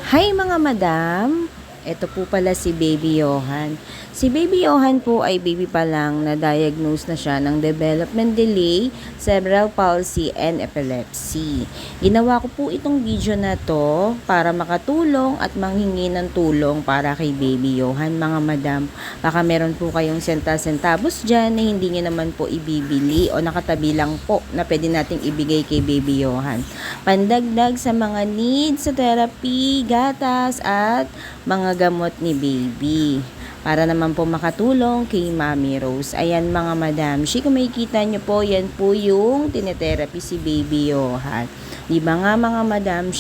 Hi mga madam! Ito po pala si Baby Johan. Si Baby Johan po ay baby pa lang na diagnose na siya ng development delay, cerebral palsy, and epilepsy. Ginawa ko po itong video na to para makatulong at manghingi ng tulong para kay Baby Johan mga madam. Baka meron po kayong senta-centavos dyan na hindi nyo naman po ibibili o nakatabi lang po na pwede nating ibigay kay Baby Johan. Pandagdag sa mga needs sa therapy, gatas at mga gamot ni baby. Para naman po makatulong kay Mami Rose. Ayan mga madam. Kung makikita nyo po, yan po yung tinetherapy si Baby Johan. Di ba nga mga madam,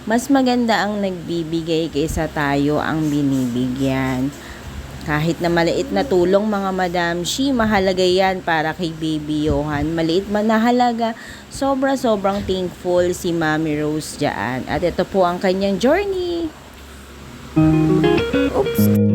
mas maganda ang nagbibigay kaysa tayo ang binibigyan. Kahit na maliit na tulong mga madam, mahalaga yan para kay Baby Johan. Maliit man na halaga, sobrang thankful si Mami Rose dyan. At ito po ang kanyang journey. Oops!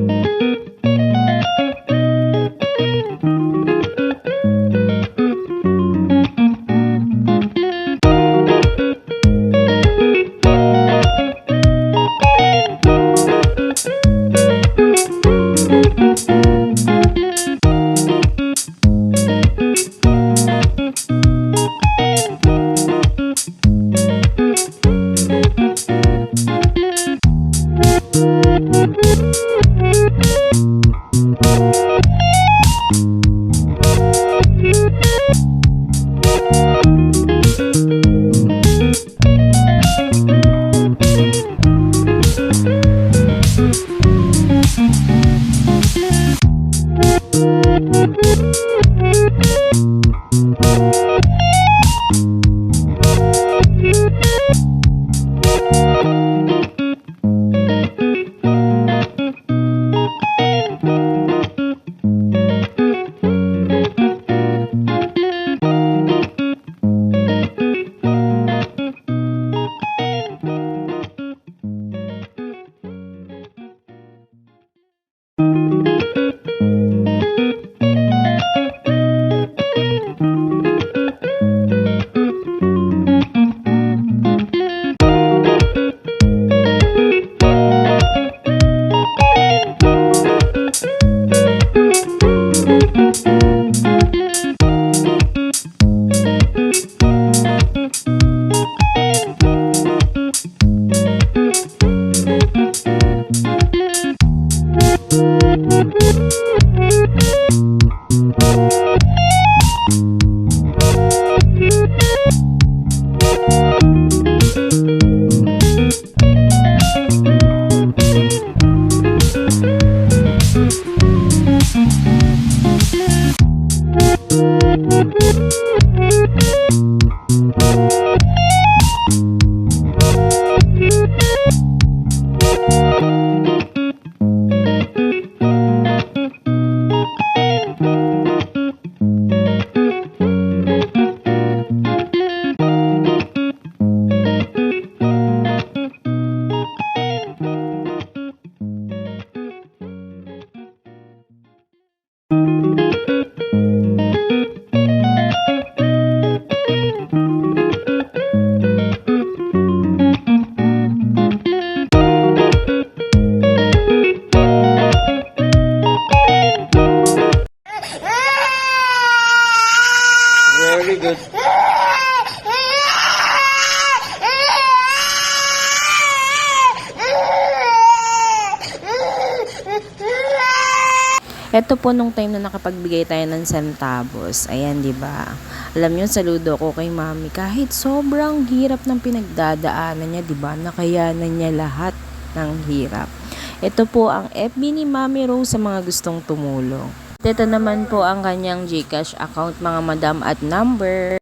Very good. Ito po nung time na nakapagbigay tayo ng centavos. Ayan, di ba? Alam niyo, saludo ko kay Mami. Kahit sobrang hirap ng pinagdadaanan niya, di ba? Nakayanan niya lahat ng hirap. Ito po ang FB ni Mami Rose sa mga gustong tumulong. Ito naman po ang kanyang GCash account mga madam at number.